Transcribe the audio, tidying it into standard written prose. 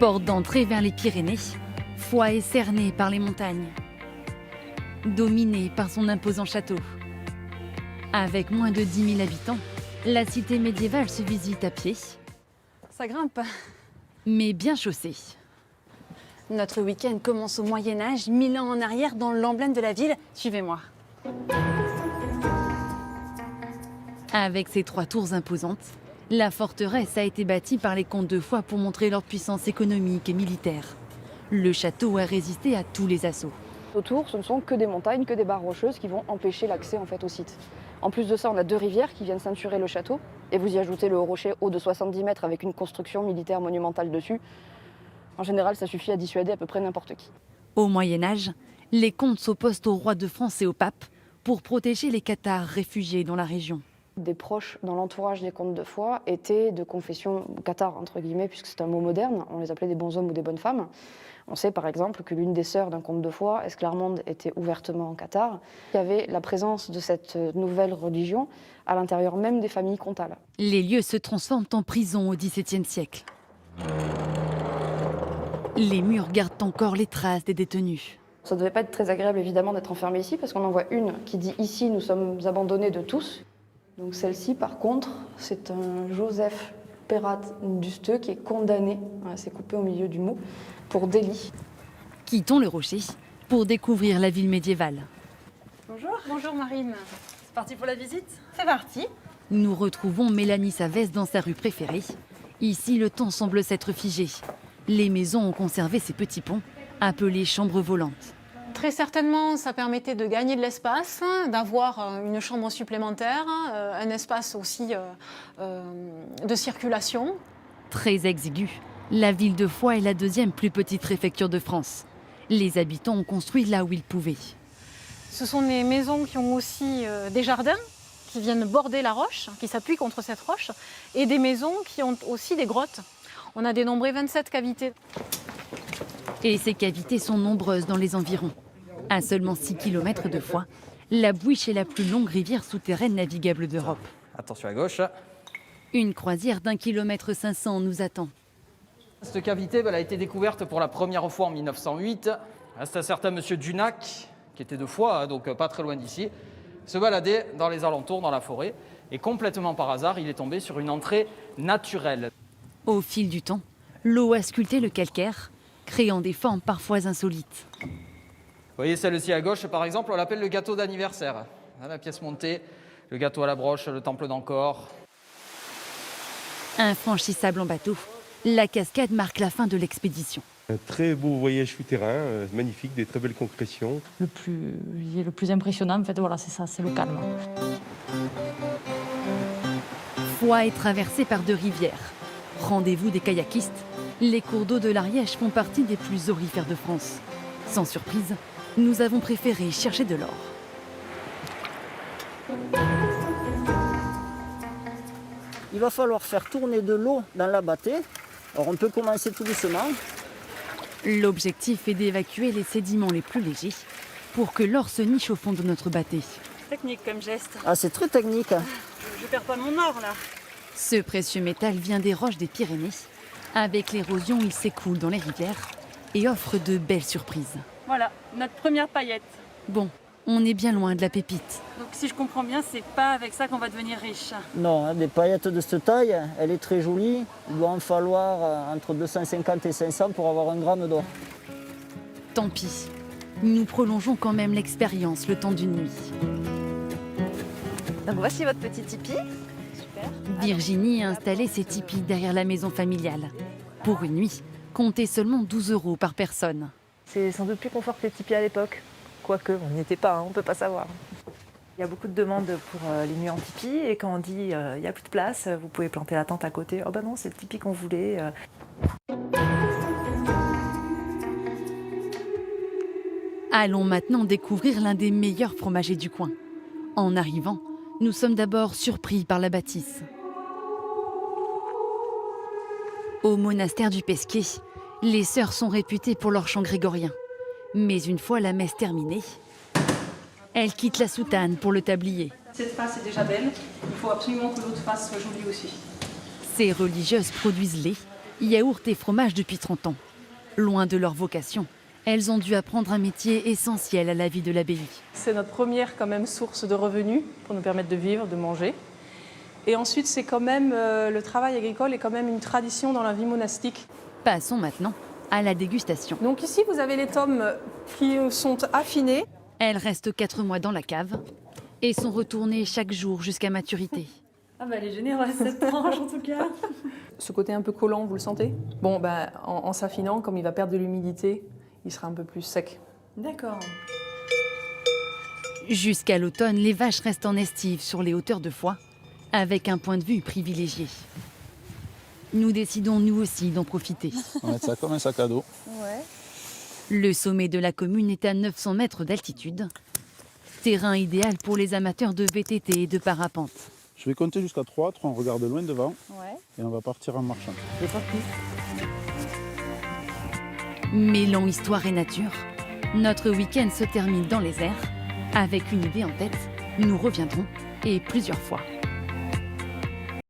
Porte d'entrée vers les Pyrénées, Foix est cernée par les montagnes, dominée par son imposant château. Avec moins de 10 000 habitants, la cité médiévale se visite à pied, Ça grimpe. mais bien chaussée. Notre week-end commence au Moyen-Âge, 1000 ans en arrière, dans l'emblème de la ville. Suivez-moi. Avec ses 3 tours imposantes, la forteresse a été bâtie par les comtes de Foix pour montrer leur puissance économique et militaire. Le château a résisté à tous les assauts. Autour, ce ne sont que des montagnes, que des barres rocheuses qui vont empêcher l'accès au site. En plus de ça, on a 2 rivières qui viennent ceinturer le château. Et vous y ajoutez le rocher haut de 70 mètres avec une construction militaire monumentale dessus. En général, ça suffit à dissuader à peu près n'importe qui. Au Moyen-Âge, les comtes s'opposent au roi de France et au pape pour protéger les Cathares réfugiés dans la région. Des proches dans l'entourage des comtes de Foix étaient de confession cathare, entre guillemets, puisque c'est un mot moderne. On les appelait des bons hommes ou des bonnes femmes. On sait par exemple que l'une des sœurs d'un comte de Foix, Esclarmonde, était ouvertement cathare. Il y avait la présence de cette nouvelle religion à l'intérieur même des familles comtales. Les lieux se transforment en prison au XVIIe siècle. Les murs gardent encore les traces des détenus. Ça ne devait pas être très agréable évidemment d'être enfermé ici, parce qu'on en voit une qui dit « Ici, nous sommes abandonnés de tous ». Donc celle-ci, par contre, c'est un Joseph Perrat d'Usteux qui est condamné, c'est coupé au milieu du mot, pour délit. Quittons le rocher pour découvrir la ville médiévale. Bonjour. Bonjour Marine. C'est parti pour la visite? C'est parti. Nous retrouvons Mélanie Savès dans sa rue préférée. Ici, le temps semble s'être figé. Les maisons ont conservé ces petits ponts, appelés chambres volantes. Très certainement, ça permettait de gagner de l'espace, d'avoir une chambre supplémentaire, un espace aussi de circulation. Très exiguë, la ville de Foix est la 2e plus petite préfecture de France. Les habitants ont construit là où ils pouvaient. Ce sont des maisons qui ont aussi des jardins, qui viennent border la roche, qui s'appuient contre cette roche, et des maisons qui ont aussi des grottes. On a dénombré 27 cavités. Et ces cavités sont nombreuses dans les environs. À seulement 6 km de Foix, la Bouiche est la plus longue rivière souterraine navigable d'Europe. Attention à gauche. Une croisière d'1,5 km nous attend. Cette cavité elle a été découverte pour la première fois en 1908. C'est un certain monsieur Dunac, qui était de Foix, donc pas très loin d'ici, se baladait dans les alentours, dans la forêt, et complètement par hasard, il est tombé sur une entrée naturelle. Au fil du temps, l'eau a sculpté le calcaire, créant des formes parfois insolites. Vous voyez celle-ci à gauche, par exemple, on l'appelle le gâteau d'anniversaire. La pièce montée, le gâteau à la broche, le temple d'Ancor. Infranchissable en bateau, la cascade marque la fin de l'expédition. Un très beau voyage souterrain, magnifique, des très belles concrétions. Le plus impressionnant, en fait, voilà, c'est ça, c'est le calme. Foix est traversée par 2 rivières. Rendez-vous des kayakistes, les cours d'eau de l'Ariège font partie des plus aurifères de France. Sans surprise, nous avons préféré chercher de l'or. Il va falloir faire tourner de l'eau dans la bâtée. Alors on peut commencer tout doucement. L'objectif est d'évacuer les sédiments les plus légers pour que l'or se niche au fond de notre bâtée. Technique comme geste. Ah, c'est très technique. Je perds pas mon or là. Ce précieux métal vient des roches des Pyrénées. Avec l'érosion, il s'écoule dans les rivières et offre de belles surprises. Voilà, notre première paillette. Bon, on est bien loin de la pépite. Donc si je comprends bien, c'est pas avec ça qu'on va devenir riche. Non, des paillettes de cette taille, elle est très jolie. Il doit en falloir entre 250 et 500 pour avoir 1 gramme d'or. Tant pis, nous prolongeons quand même l'expérience le temps d'une nuit. Donc voici votre petit tipi. Virginie a installé ses tipis derrière la maison familiale. Pour une nuit, comptez seulement 12 € par personne. C'est sans doute plus confort que les tipis à l'époque. Quoique, on n'y était pas, hein, on ne peut pas savoir. Il y a beaucoup de demandes pour les nuits en tipi et quand on dit il n'y a plus de place, vous pouvez planter la tente à côté. Oh ben non, c'est le tipi qu'on voulait. Allons maintenant découvrir l'un des meilleurs fromagers du coin. En arrivant, nous sommes d'abord surpris par la bâtisse. Au monastère du Pesquet, les sœurs sont réputées pour leur chant grégorien. Mais une fois la messe terminée, elles quittent la soutane pour le tablier. Cette face est déjà belle. Il faut absolument que l'autre face soit jolie aussi. Ces religieuses produisent lait, yaourt et fromage depuis 30 ans. Loin de leur vocation, elles ont dû apprendre un métier essentiel à la vie de l'abbaye. C'est notre première quand même source de revenus pour nous permettre de vivre, de manger. Et ensuite, c'est quand même le travail agricole est quand même une tradition dans la vie monastique. Passons maintenant à la dégustation. Donc ici, vous avez les tomes qui sont affinés. Elles restent 4 mois dans la cave et sont retournées chaque jour jusqu'à maturité. Ah bah elle est généreuse cette tranche en tout cas. Ce côté un peu collant, vous le sentez? Bon, ben, en s'affinant, comme il va perdre de l'humidité, il sera un peu plus sec. D'accord. Jusqu'à l'automne, les vaches restent en estive sur les hauteurs de Foix, avec un point de vue privilégié. Nous décidons nous aussi d'en profiter. On va mettre ça comme un sac à dos. Ouais. Le sommet de la commune est à 900 mètres d'altitude. Terrain idéal pour les amateurs de VTT et de parapente. Je vais compter jusqu'à 3, on regarde loin devant Ouais. et on va partir en marchant. C'est parti. Mêlant histoire et nature, notre week-end se termine dans les airs. Avec une idée en tête, nous reviendrons et plusieurs fois.